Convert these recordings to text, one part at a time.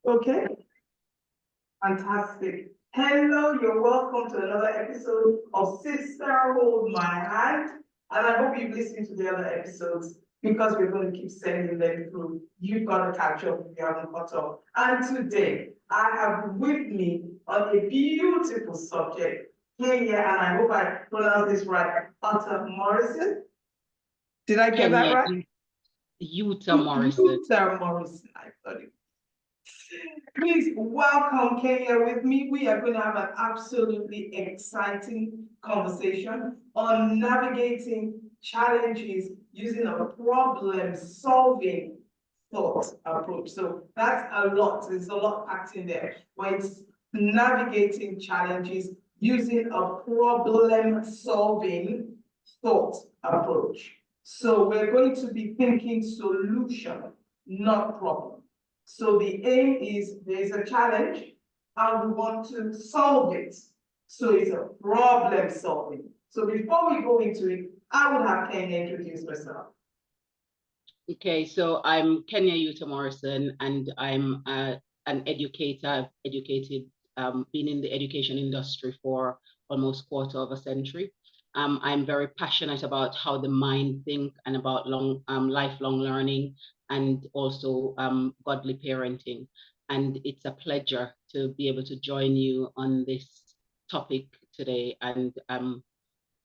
Okay, fantastic. Hello, you're welcome to another episode of Sister Hold My Hand. And I hope you've listened to the other episodes because we're going to keep sending them through. You've got to catch up if you haven't caught up. And today, I have with me on a beautiful subject, Kenya, and I hope I pronounced this right, Utter Morrison. Did I get that right? Utah Morrison. Utah Morrison, I thought it. Please welcome Kenya with me. We are going to have an absolutely exciting conversation on navigating challenges using a problem-solving thought approach. So that's a lot. There's a lot packed in there. When it's navigating challenges using a problem-solving thought approach. So we're going to be thinking solution, not problem. So the aim is there's a challenge and we want to solve it. So it's a problem solving. So before we go into it, I would have Kenya introduce herself. Okay, so I'm Kenya Utah Morrison, and I'm an educator. I've educated, been in the education industry for almost a quarter of a century. I'm very passionate about how the mind thinks and about lifelong learning and also godly parenting. And it's a pleasure to be able to join you on this topic today. And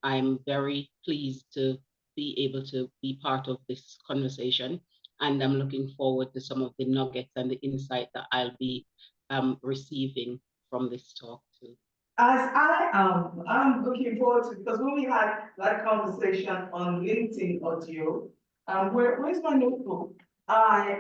I'm very pleased to be able to be part of this conversation. And I'm looking forward to some of the nuggets and the insight that I'll be receiving from this talk too. As I am, I'm looking forward to, because when we had that conversation on LinkedIn audio, where's my notebook? I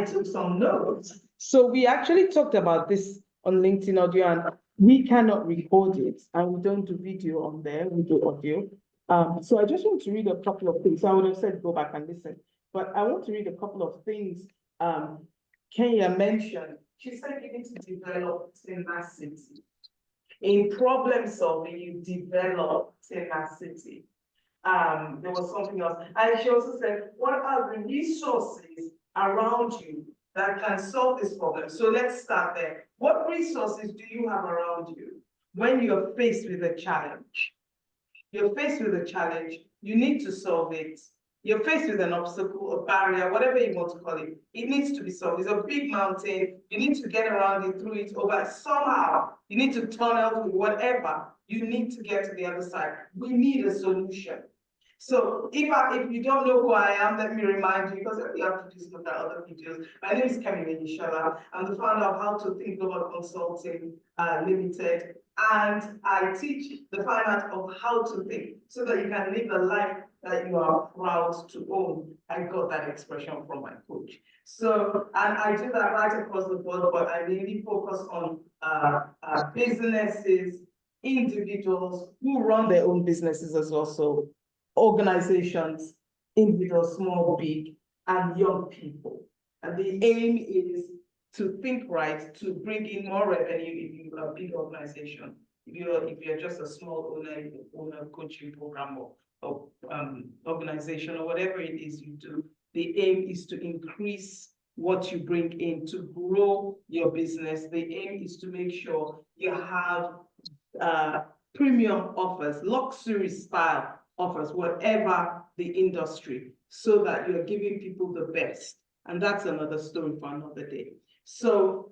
took some notes. So we actually talked about this on LinkedIn audio, and we cannot record it, and we don't do video on there, we do audio. So I just want to read a couple of things. I would have said go back and listen, but I want to read a couple of things Kenya mentioned. She said you need to develop tenacity. In problem solving, you develop tenacity. There was something else. And she also said, what are the resources around you that can solve this problem? So let's start there. What resources do you have around you when you're faced with a challenge? You're faced with a challenge, you need to solve it. You're faced with an obstacle, a barrier, whatever you want to call it. It needs to be solved. It's a big mountain. You need to get around it, through it, over somehow. You need to tunnel through whatever. You need to get to the other side. We need a solution. So if you don't know who I am, let me remind you, because you have to just look at other videos. My name is Kemi. I'm the founder of How to Think Global Consulting Limited, and I teach the fine art of how to think so that you can live the life that you are proud to own. I got that expression from my coach. So, and I do that right across the board, but I mainly focus on businesses, individuals who run their own businesses as well. So organizations, individuals, small, big, and young people. And the aim is to think right, to bring in more revenue if you're a big organization. If you're just a small owner coaching program or organization or whatever it is you do, the aim is to increase what you bring in, to grow your business. The aim is to make sure you have premium offers, luxury style offers, whatever the industry, so that you're giving people the best. And that's another story for another day. So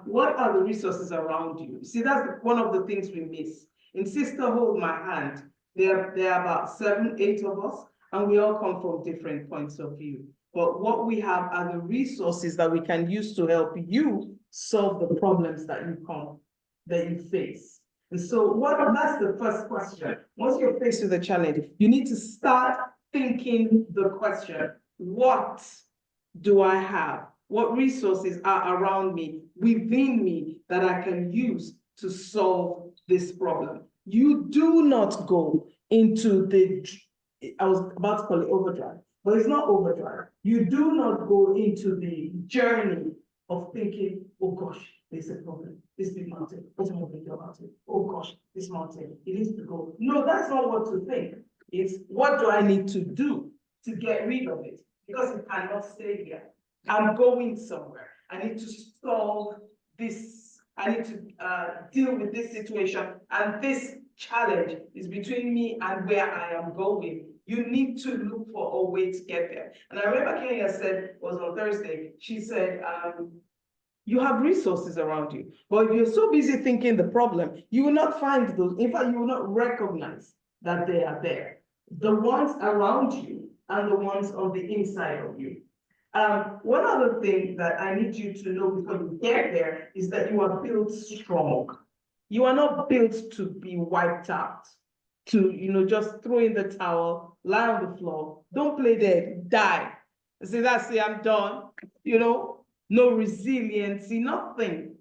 what are the resources around you? See, that's one of the things we miss. In Sister Hold My Hand, there are about 7, 8 of us, and we all come from different points of view. But what we have are the resources that we can use to help you solve the problems that you face. And so that's the first question. Once you're faced with a challenge, you need to start thinking the question, what do I have? What resources are around me, within me, that I can use to solve this problem? You do not go into I was about to call it overdrive, but it's not overdrive. You do not go into the journey of thinking, oh gosh, there's a problem, this big mountain, what am I going to do about it? Oh gosh, this mountain, it needs to go. No, that's not what to think. It's what do I need to do to get rid of it? Because it cannot stay here. I'm going somewhere. I need to solve this, I need to deal with this situation, and this challenge is between me and where I am going. You need to look for a way to get there. And I remember Kenya said, was on Thursday, she said, you have resources around you, but if you're so busy thinking the problem, you will not find those. In fact, you will not recognize that they are there. The ones around you and the ones on the inside of you. One other thing that I need you to know before you get there is that you are built strong. You are not built to be wiped out, to just throw in the towel, lie on the floor, don't play dead, die. Say, that's it, I'm done. No resiliency, nothing.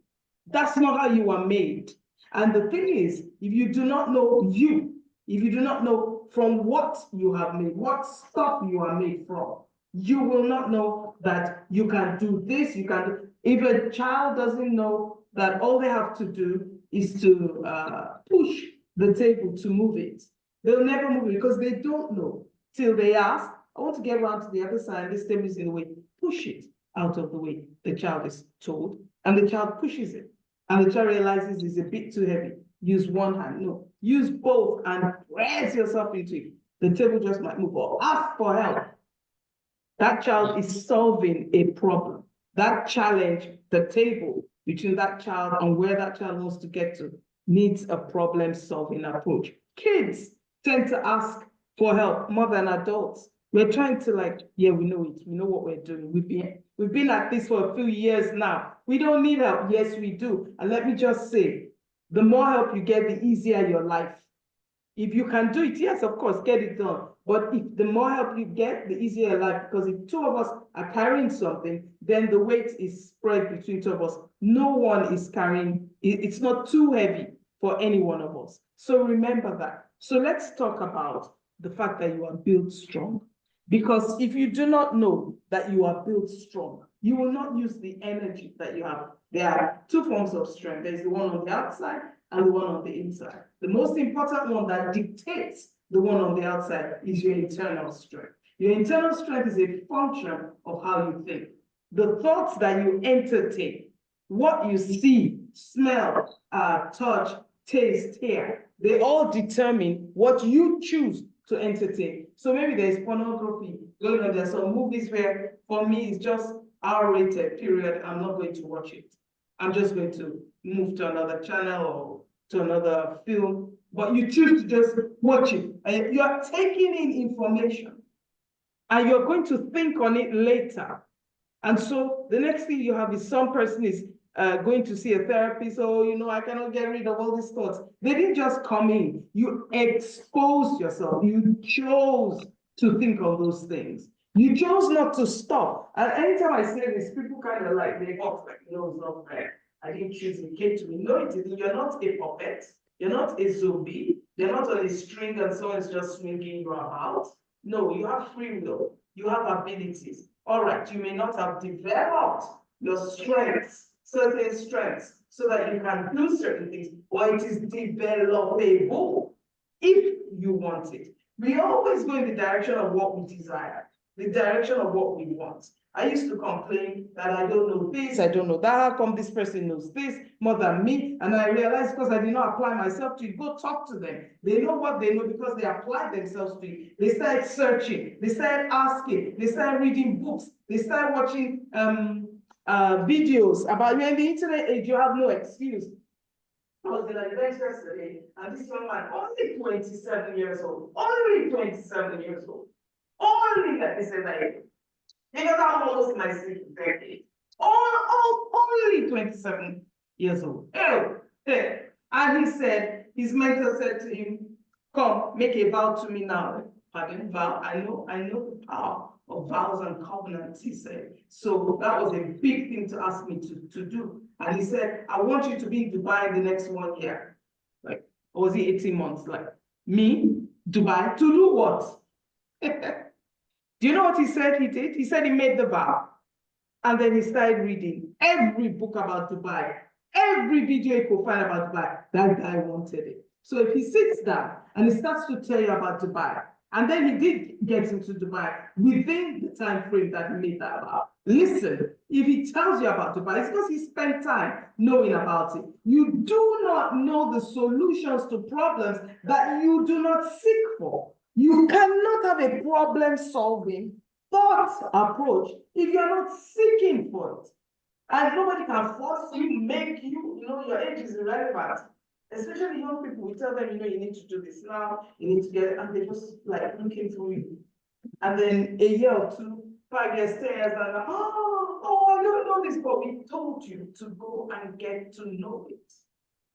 That's not how you are made. And the thing is, if you do not know you, if you do not know from what you have made, what stuff you are made from, you will not know that you can do this, you can do. If a child doesn't know that all they have to do is to push the table to move it, they'll never move it because they don't know till they ask, I want to get around to the other side, this table is in the way, push it out of the way. The child is told, and the child pushes it, and the child realizes it's a bit too heavy. Use one hand, no, use both and press yourself into it. The table just might move, or ask for help. That child is solving a problem. That challenge, the table between that child and where that child wants to get to, needs a problem-solving approach. Kids tend to ask for help more than adults. We're trying to yeah, we know it. We know what we're doing. We've been at this for a few years now. We don't need help. Yes, we do. And let me just say, the more help you get, the easier your life. If you can do it, yes, of course, get it done. But if the more help you get, the easier your life. Because if two of us are carrying something, then the weight is spread between two of us. No one is carrying, it's not too heavy for any one of us. So remember that. So let's talk about the fact that you are built strong. Because if you do not know that you are built strong, you will not use the energy that you have. There are two forms of strength. There's the one on the outside and the one on the inside. The most important one that dictates the one on the outside is your internal strength. Your internal strength is a function of how you think. The thoughts that you entertain, what you see, smell, touch, taste, hear, they all determine what you choose to entertain. So maybe there's pornography going on. There's some movies where, for me, it's just R-rated, period. I'm not going to watch it. I'm just going to move to another channel or to another film. But you choose to just watch it. And you are taking in information. And you're going to think on it later. And so the next thing you have is some person is going to see a therapist, I cannot get rid of all these thoughts. They didn't just come in. You exposed yourself. You chose to think of those things. You chose not to stop. And anytime I say this, people kind of they off, no, it's not fair. I didn't choose it. It came to me. No, it didn't. You're not a puppet. You're not a zombie. You're not on a string and someone's just swinging you about. No, you have free will. You have abilities. All right, you may not have developed your strengths, certain strengths, so that you can do certain things, or it is developable if you want it. We always go in the direction of what we desire, the direction of what we want. I used to complain that I don't know this, I don't know that, how come this person knows this more than me? And I realized because I did not apply myself to it, go talk to them. They know what they know because they applied themselves to it. They started searching, they started asking, they started reading books, they started watching videos about you. In the internet age, you have no excuse. I was in an event yesterday, and this young man, only 27 years old, only 27 years old, only that is that. Because I'm almost my sixth decade. Only 27 years old. And he said, his mentor said to him, come, make a vow to me now. Pardon, vow. I know the power of vows and covenants, he said. So that was a big thing to ask me to do. And he said, I want you to be in Dubai in the next 1 year. Or was it 18 months? Me, Dubai, to do what? Do you know what he said he did? He said he made the vow. And then he started reading every book about Dubai, every video he could find about Dubai. That guy wanted it. So if he sits down and he starts to tell you about Dubai, and then he did get into Dubai within the time frame that he made that vow, Listen, if he tells you about it, but it's because he spent time knowing about it. You do not know the solutions to problems that you do not seek for. You cannot have a problem-solving thought approach if you're not seeking for it. And nobody can force you, make you, your age is irrelevant. Especially young people, we tell them, you need to do this now, you need to get it, and they just like looking for you. And then a year or two, 5 years, 10 years, and I don't know this, but we told you to go and get to know it.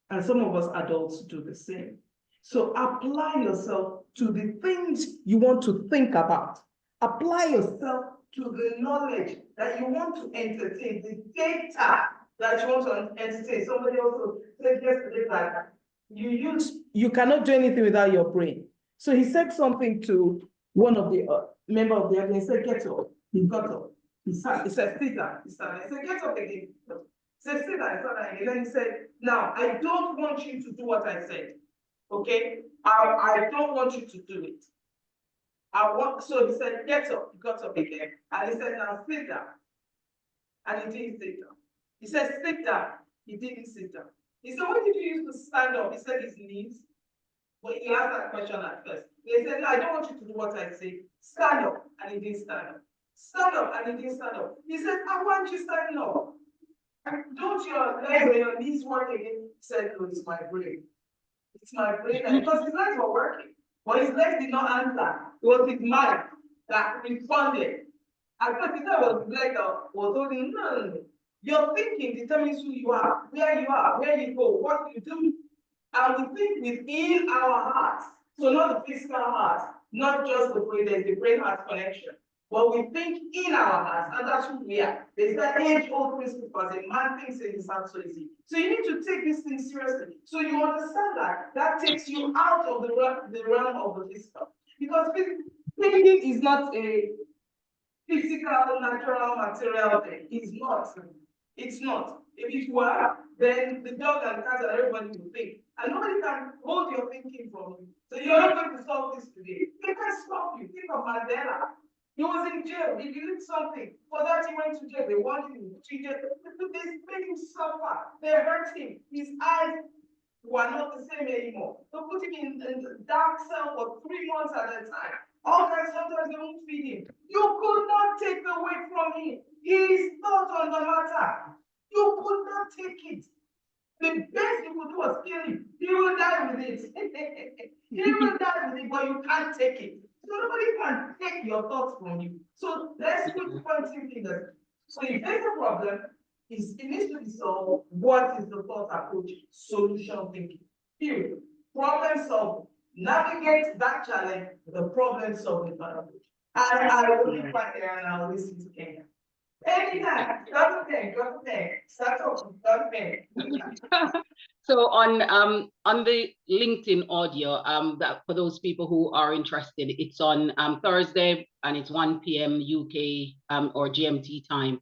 And some of us adults do the same. So apply yourself to the things you want to think about. Apply yourself to the knowledge that you want to entertain, the data that you want to entertain. Somebody also said yesterday that you cannot do anything without your brain. So he said something to one of the member of the audience. He said, get up. He got up. He said, sit down. He started. He said, get up again. He said, sit down. He started again. Then he said, now, I don't want you to do what I said. Okay? I don't want you to do it. So he said, get up. He got up again. And he said, now sit down. And he didn't sit down. He said, sit down. He didn't sit down. He said, what did you use to stand up? He said his knees. But he asked that question at first. They said, no, I don't want you to do what I say. Stand up. And he didn't stand up. Stand up. And he didn't stand up. He said, I want you standing up. Don't your legs or your knees work again? He said, no, it's my brain. It's my brain. Because his legs were working. But his legs did not answer. It was his mind that responded. At first, he thought it was his leg that was holding. No. Your thinking determines who you are, where you go, what you do. And we think within our hearts. So not the physical heart, not just the brain, there's the brain-heart connection. But we think in our hearts, and that's who we are. There's that age-old principle, as a man thinks in his heart, so is he. So you need to take this thing seriously. So you understand that takes you out of the realm of the physical. Because thinking is not a physical, natural, material thing. It's not. It's not. If it were, then the dog and cat and everybody would think. And nobody can hold your thinking from you. So you're not going to solve this today. They can stop you. Think of Mandela. He was in jail. He did something. For that, he went to jail. They wanted him to jail. They made him suffer. They hurt him. His eyes were not the same anymore. They put him in the dark cell for 3 months at a time. All that, sometimes they won't feed him. You could not take away from him his thought on the matter. You could not take it. The best you could do was kill him. He will die with it. He will die with it, but you can't take it. So nobody can take your thoughts from you. So let's quit pointing fingers. So if there's a problem, it needs to be solved. What is the thought approach? Solution thinking. Period. Problem solving. Navigate that challenge with a problem solving approach. And I will be quiet there and I'll listen to Kenya. Anytime, got a pen. Start talking, got a pen. So on the LinkedIn audio, that for those people who are interested, it's on Thursday and it's 1 p.m. UK or GMT time,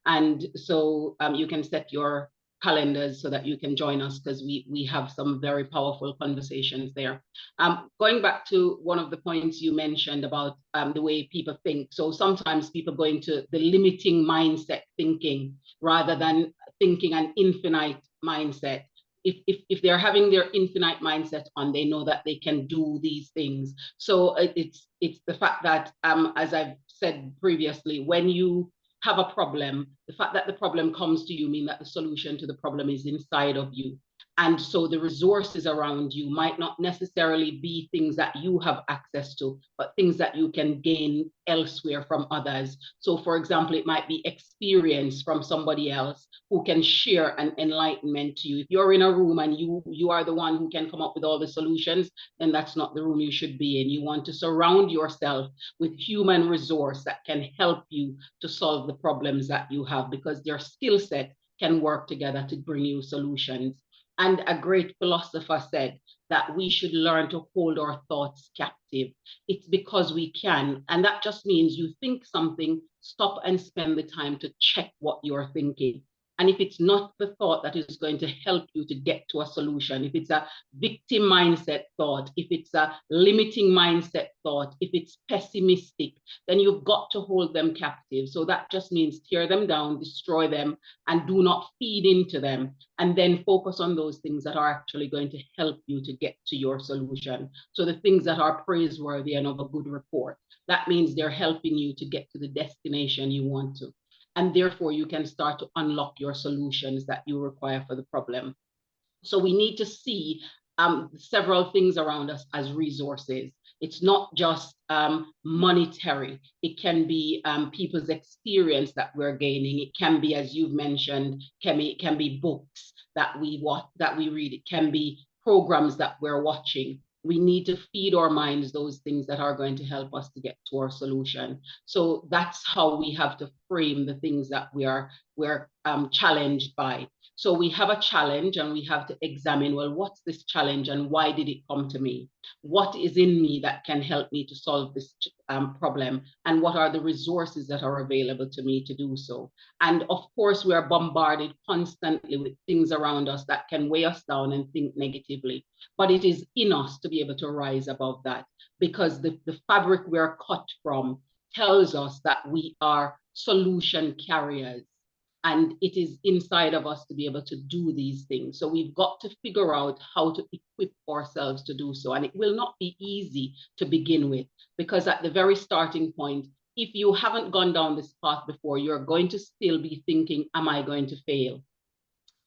and so you can set your calendars so that you can join us, because we have some very powerful conversations there. Going back to one of the points you mentioned about the way people think. So sometimes people go into the limiting mindset thinking rather than thinking an infinite mindset. If they're having their infinite mindset on, they know that they can do these things. So it's the fact that, as I've said previously, when you have a problem, the fact that the problem comes to you means that the solution to the problem is inside of you. And so the resources around you might not necessarily be things that you have access to, but things that you can gain elsewhere from others. So for example, it might be experience from somebody else who can share an enlightenment to you. If you're in a room and you are the one who can come up with all the solutions, then that's not the room you should be in. You want to surround yourself with human resource that can help you to solve the problems that you have, because their skill set can work together to bring you solutions. And a great philosopher said that we should learn to hold our thoughts captive. It's because we can. And that just means you think something, stop and spend the time to check what you're thinking. And if it's not the thought that is going to help you to get to a solution, if it's a victim mindset thought, if it's a limiting mindset thought, if it's pessimistic, then you've got to hold them captive. So that just means tear them down, destroy them, and do not feed into them. And then focus on those things that are actually going to help you to get to your solution. So the things that are praiseworthy and of a good report. That means they're helping you to get to the destination you want to. And therefore, you can start to unlock your solutions that you require for the problem. So we need to see several things around us as resources. It's not just monetary. It can be people's experience that we're gaining. It can be, as you've mentioned, Kemi, it can be books that we watch, that we read. It can be programs that we're watching. We need to feed our minds those things that are going to help us to get to our solution. So that's how we have to frame the things that we're challenged by. So we have a challenge and we have to examine, well, what's this challenge and why did it come to me? What is in me that can help me to solve this problem? And what are the resources that are available to me to do so? And of course, we are bombarded constantly with things around us that can weigh us down and think negatively. But it is in us to be able to rise above that, because the fabric we are cut from tells us that we are solution carriers. And it is inside of us to be able to do these things. So we've got to figure out how to equip ourselves to do so. And it will not be easy to begin with, because at the very starting point, if you haven't gone down this path before, you're going to still be thinking, am I going to fail?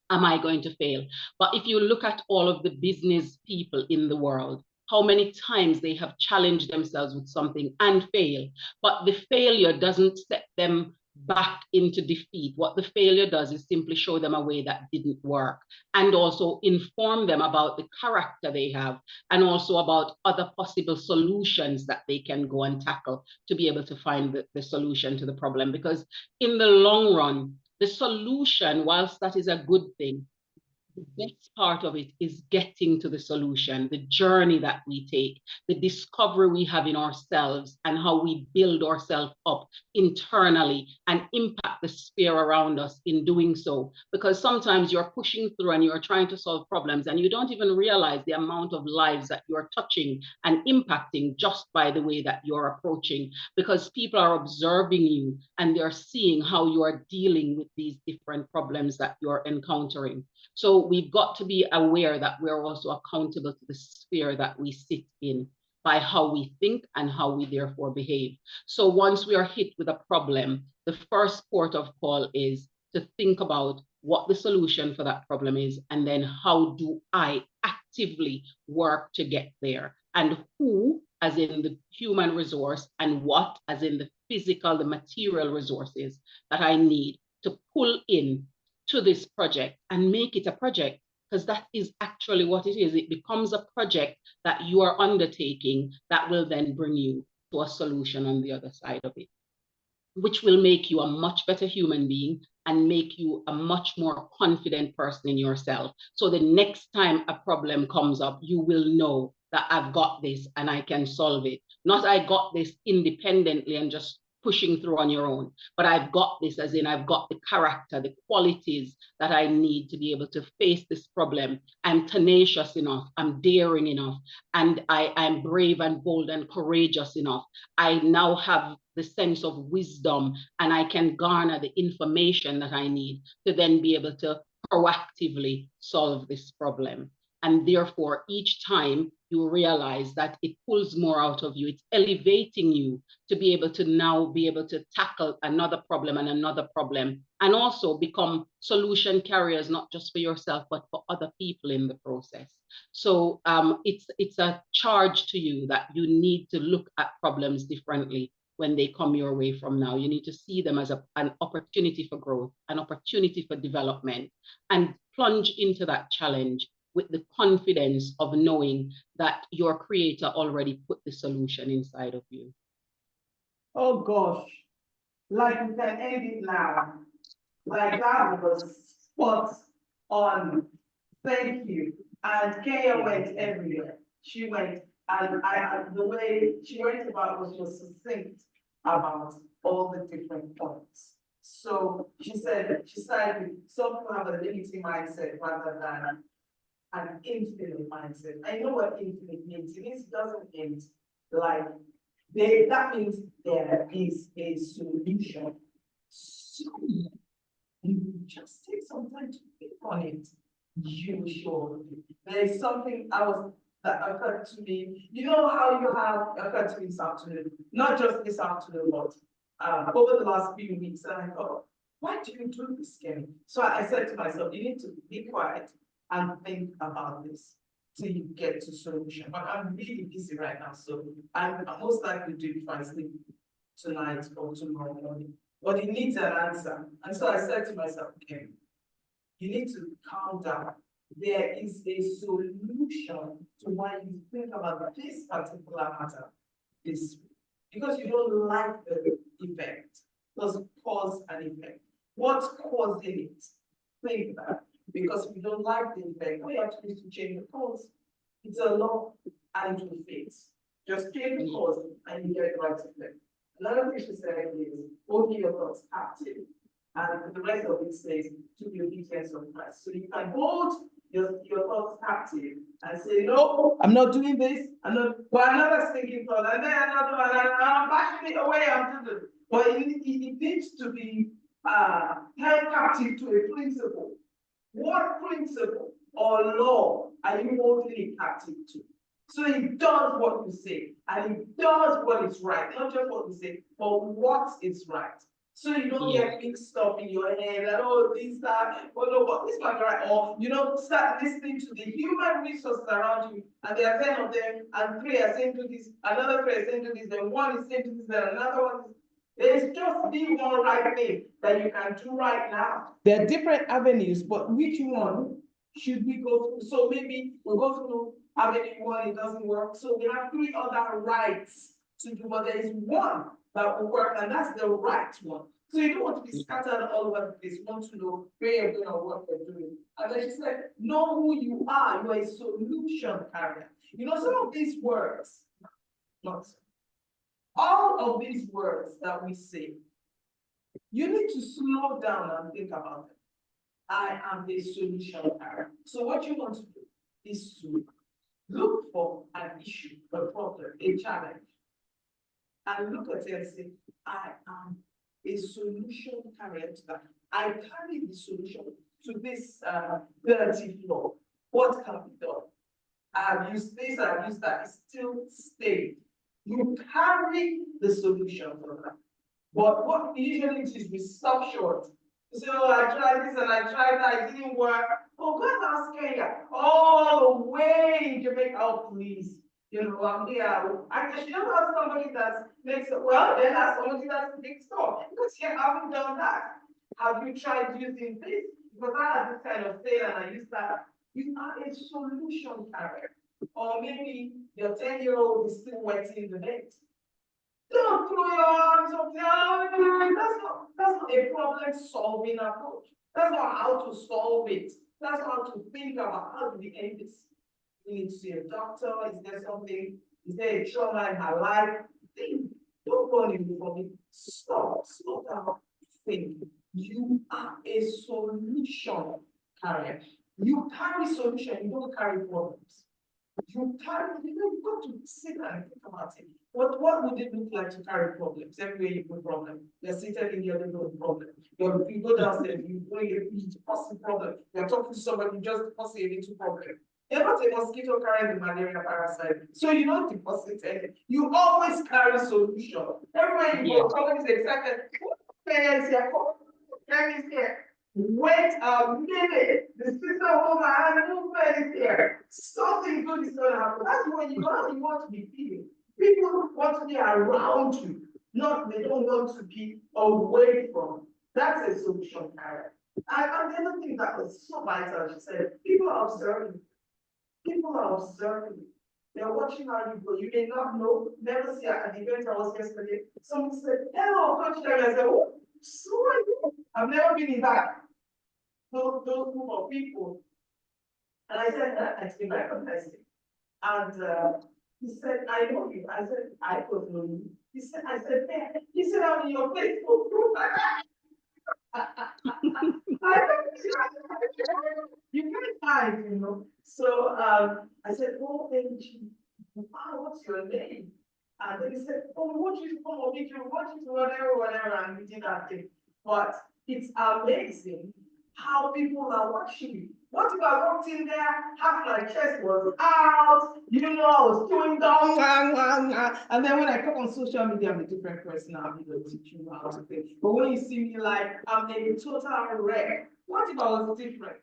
Am I going to fail? But if you look at all of the business people in the world, how many times they have challenged themselves with something and fail, but the failure doesn't set them back into defeat. What the failure does is simply show them a way that didn't work, and also inform them about the character they have, and also about other possible solutions that they can go and tackle to be able to find the solution to the problem. Because in the long run, the solution, whilst that is a good thing, the best part of it is getting to the solution, the journey that we take, the discovery we have in ourselves, and how we build ourselves up internally and impact the sphere around us in doing so. Because sometimes you're pushing through and you're trying to solve problems and you don't even realize the amount of lives that you're touching and impacting just by the way that you're approaching, because people are observing you and they're seeing how you are dealing with these different problems that you're encountering. So we've got to be aware that we're also accountable to the sphere that we sit in by how we think and how we therefore behave. So once we are hit with a problem, the first port of call is to think about what the solution for that problem is, and then how do I actively work to get there, and who, as in the human resource, and what, as in the physical, the material resources that I need to pull in to this project and make it a project, because that is actually what it is. It becomes a project that you are undertaking that will then bring you to a solution on the other side of it, which will make you a much better human being and make you a much more confident person in yourself. So the next time a problem comes up, you will know that I've got this and I can solve it. Not I got this independently and just pushing through on your own, but I've got this, as in I've got the character, the qualities that I need to be able to face this problem. I'm tenacious enough, I'm daring enough, and I'm brave and bold and courageous enough. I now have the sense of wisdom, and I can garner the information that I need to then be able to proactively solve this problem. And therefore, each time you realize that it pulls more out of you, it's elevating you to be able to now be able to tackle another problem and another problem, and also become solution carriers, not just for yourself, but for other people in the process. So it's a charge to you that you need to look at problems differently when they come your way from now. You need to see them as an opportunity for growth, an opportunity for development, and plunge into that challenge with the confidence of knowing that your creator already put the solution inside of you. Oh gosh, like we can end it now. Like that was spot on. Thank you. And Kenya went everywhere. She went, and the way she went about was just succinct about all the different points. So she said, she started with, some people have a limiting mindset rather than an infinite mindset. I know what infinite means. It means it doesn't mean like that means there is a solution. So you just take some time to think on it. You sure. There is something that occurred to me. You know how you have occurred to me this afternoon, not just this afternoon, but over the last few weeks, and I thought, why do you do this, Kemi? So I said to myself, you need to be quiet and think about this till you get to solution. But I'm really busy right now, so I'm most likely do it if I sleep tonight or tomorrow morning. But it needs an answer. And so I said to myself, okay, you need to calm down. There is a solution to why you think about this particular matter this way. Because you don't like the effect. Does cause and effect. What's causing it? Think that. Because if you don't like the effect, all you have to do is to change the cause. It's a law and it will fix. Just change the cause and you get the right effect. Another thing she said is, hold your thoughts active. And the rest of it says, to be obedient of Christ. So you can hold your thoughts active and say, no, I'm not doing this. I'm not, but another thinking thought, and then another one, and I'm bashing it away, I'm doing it. But it needs to be held captive to a principle. What principle or law are you holding it captive to? So it does what you say, and it does what is right, not just what you say, but what is right. So you don't get mixed up in your head that, oh, this, that, oh no, but this might be right. Or you don't start listening to the human resources around you, and there are 10 of them, and 3 are saying to this, another 3 are saying to this, then 1 is saying to this, then another one is. There's just the one right thing that you can do right now. There are different avenues, but which one should we go through? So maybe we'll go through avenue 1, it doesn't work. So we have 3 other rights to do, but there is one that will work, and that's the right one. So you don't want to be scattered all over the place. You want to know where you're going or what you're doing. And then she said, know who you are. You are a solution carrier. You know, some of these words, not all of these words that we say, you need to slow down and think about them. I am the solution carrier. So what you want to do is to look for an issue, a problem, a challenge, and look at it and say, I am a solution carrier to that. I carry the solution to this dirty floor. What can be done? I've used this, I've used that, it's still staying. You carry the solution for that. But what we usually do is we stop short. So I tried this and I tried that, it didn't work. Oh, God, ask Kenya. All the way in Jamaica, oh, please. You know, I'm here. I should not have somebody that makes it well, then have somebody that's next door. Because you haven't done that. Have you tried using this? Because I have this kind of thing and I use that. You are a solution carrier. Or maybe your 10-year-old is still wetting the bed. Don't throw your arms up there. That's not a problem-solving approach. That's not how to solve it. That's how to think about how to end this. You need to see a doctor. Is there something? Is there a trauma in her life? Think. Don't go on before me. Stop. Slow down. Think. You are a solution carrier. You carry solution. You don't carry problems. You carry, you've got to sit and think about it. What would it look like to carry problems? Everywhere you put problem, you're seated in the other room, problem. You go downstairs, you deposit the problem. You're talking to somebody, you just deposit a little problem. You're not a mosquito carrying the malaria parasite, so you don't deposit anything. You always carry solution. Everywhere you go, somebody's excited. Parents here, parents here. Wait a minute, the sister woman has no friends here. Something good is gonna happen. That's what you want to be feeling. People want to be around you, not they don't want to be away from. That's a solution carrier. And the other thing that was so vital, she said, people are observing. People are observing. They're watching how you go. You may not know, never see at the event I was yesterday. Someone said, hello, Coach Kemi. I said, oh, so are you? I've never been in that. Those group of people. And I said, I think I recognized him. And he said, I know you. I said, I don't know you. He said, I said, yeah. He said, I'm in your Facebook group. You can't hide, you know. So I said, oh, Angie, wow, what's your name? And then he said, oh, what you come on, you watch it, whatever, and we did that thing. But it's amazing how people are watching you. What if I walked in there, half my chest was out, you know, I was doing down, and then when I come on social media, I'm a different person. I'm going to teach you how to think. But when you see me like I'm a total wreck, what if I was different?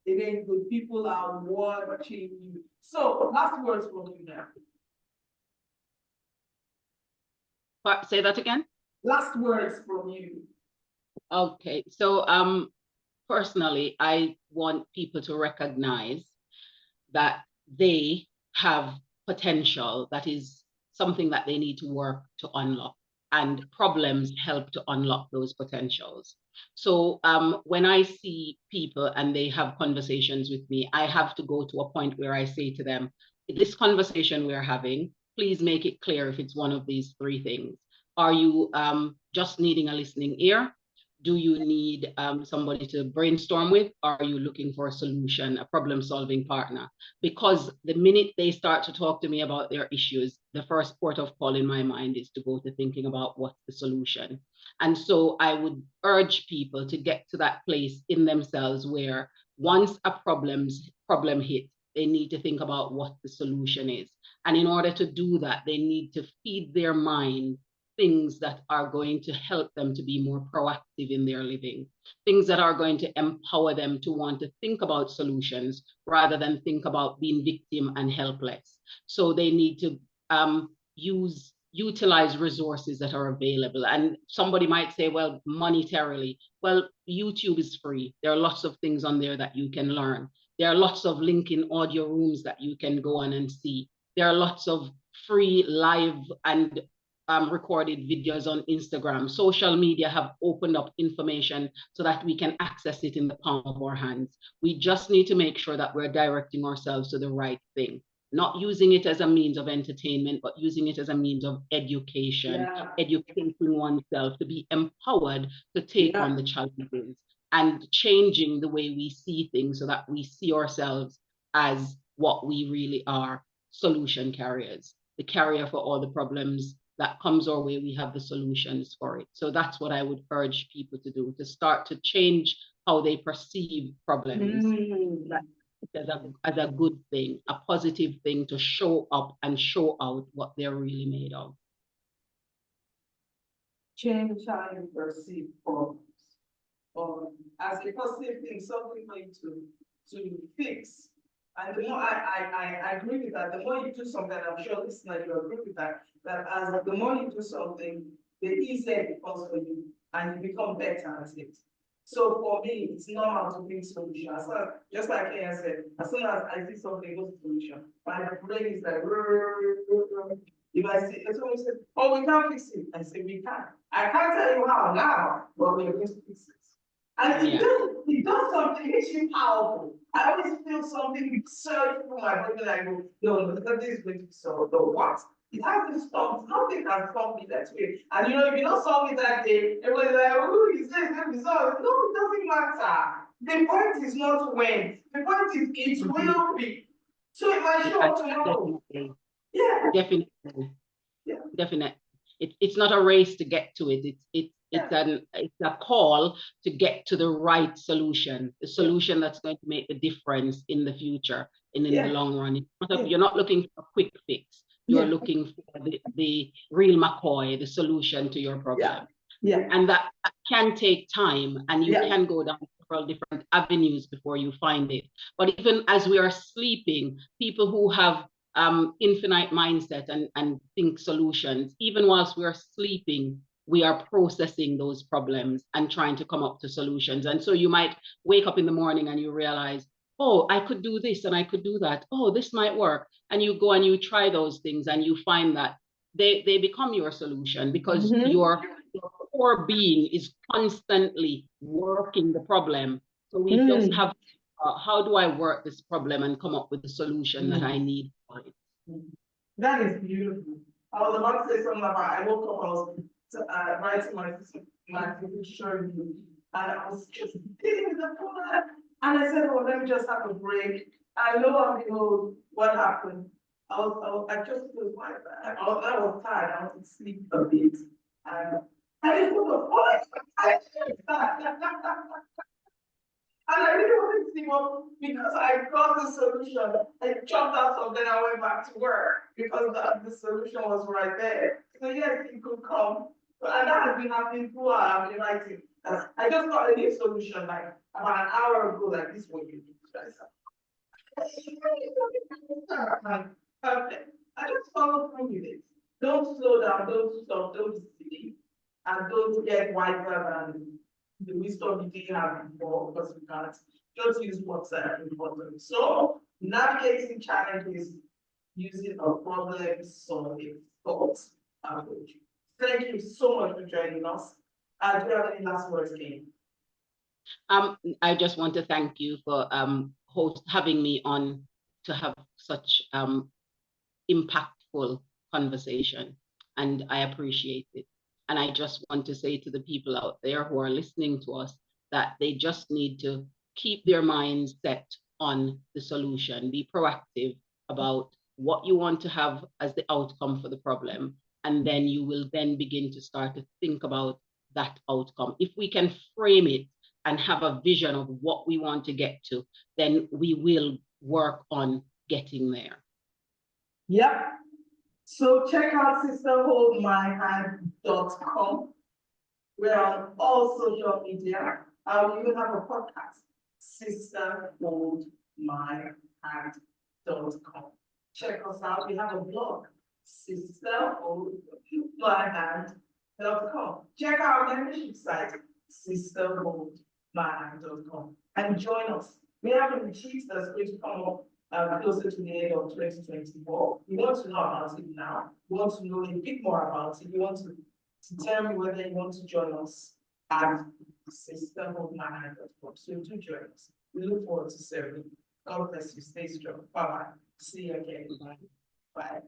It ain't good. People are watching you. So last words from you now. Say that again. Last words from you. Okay, so personally, I want people to recognize that they have potential that is something that they need to work to unlock, and problems help to unlock those potentials. So when I see people and they have conversations with me, I have to go to a point where I say to them, this conversation we're having, please make it clear if it's one of these three things. Are you just needing a listening ear? Do you need somebody to brainstorm with? Are you looking for a solution, a problem-solving partner? Because the minute they start to talk to me about their issues, the first port of call in my mind is to go to thinking about what's the solution. And so I would urge people to get to that place in themselves where once a problem hits, they need to think about what the solution is. And in order to do that, they need to feed their mind things that are going to help them to be more proactive in their living, things that are going to empower them to want to think about solutions rather than think about being victim and helpless. So they need to utilize resources that are available. And somebody might say, well, monetarily, well, YouTube is free. There are lots of things on there that you can learn. There are lots of linking audio rooms that you can go on and see. There are lots of free live and recorded videos on Instagram. Social media have opened up information so that we can access it in the palm of our hands. We just need to make sure that we're directing ourselves to the right thing, not using it as a means of entertainment, but using it as a means of education, educating oneself to be empowered to take on the challenges and changing the way we see things so that we see ourselves as what we really are, solution carriers, the carrier for all the problems that comes our way. We have the solutions for it. So that's what I would urge people to do, to start to change how they perceive problems as a good thing, a positive thing, to show up and show out what they're really made of. Change how you perceive problems. As a positive thing, something for you to fix. And the more I agree with that, the more you do something, I'm sure listeners you agree with that, that as the more you do something, the easier it becomes for you and you become better at it. So for me, it's normal to bring solutions. So just like I said, as soon as I see something, go to solution. My brain is like, if I see, someone says, oh, we can't fix it. I say, we can. I can't tell you how now, but we're going to fix it. And it does something, it makes you powerful. I always feel something surge through my brain and I go, no, this is going to be solved. No, what? It has to stop. Nothing can stop me that way. And you know, if you don't solve it that day, everybody's like, oh, he says it's going to be solved. No, it doesn't matter. The point is not when. The point is it will be. So it might show up tomorrow. Yeah. Definitely. Yeah. Definitely. It's not a race to get to it. It's a call to get to the right solution, the solution that's going to make the difference in the future and in the long run. You're not looking for a quick fix. You're looking for the real McCoy, the solution to your problem. And that can take time, and you can go down several different avenues before you find it. But even as we are sleeping, people who have infinite mindset and think solutions, even whilst we are sleeping, we are processing those problems and trying to come up to solutions. And so you might wake up in the morning and you realize, oh, I could do this and I could do that. Oh, this might work. And you go and you try those things and you find that they become your solution, because your core being is constantly working the problem. So we just have, how do I work this problem and come up with the solution that I need for it? That is beautiful. I was about to say something about, I woke up, I was writing my my picture you. And I was just dealing with the phone. And I said, oh, let me just have a break. And lo and behold, what happened? I just was like, I was tired. I wanted to sleep a bit. And I didn't know what I and I really wanted to see what, because I got the solution. I jumped out of bed, I went back to work because the solution was right there. So yes, it could come. And that has been happening throughout. I've been writing. I just got a new solution like about an hour ago, like this way you do this. Perfect. I just follow through with it. Don't slow down, don't stop, don't see, and don't get wiser than the wisdom you didn't have before, because you can't just use what's important. So navigating challenges using a problem solving thought approach. Thank you so much for joining us. Do you have any last words, Kemi? I just want to thank you for having me on to have such impactful conversation, and I appreciate it. And I just want to say to the people out there who are listening to us that they just need to keep their minds set on the solution, be proactive about what you want to have as the outcome for the problem, and then you will then begin to start to think about that outcome. If we can frame it and have a vision of what we want to get to, then we will work on getting there. Yep. So check out sisterholdmyhand.com. We're on all social media. We even have a podcast, sisterholdmyhand.com. Check us out. We have a blog, sisterholdmyhand.com. Check out our membership site, sisterholdmyhand.com, and join us. We have a retreat that's going to come up closer to the end of 2024. You want to know about it now. You want to know a bit more about it. You want to tell me whether you want to join us at sisterholdmyhand.com. So do join us. We look forward to serving you. God bless you. Stay strong. Bye-bye. See you again. Bye. Bye.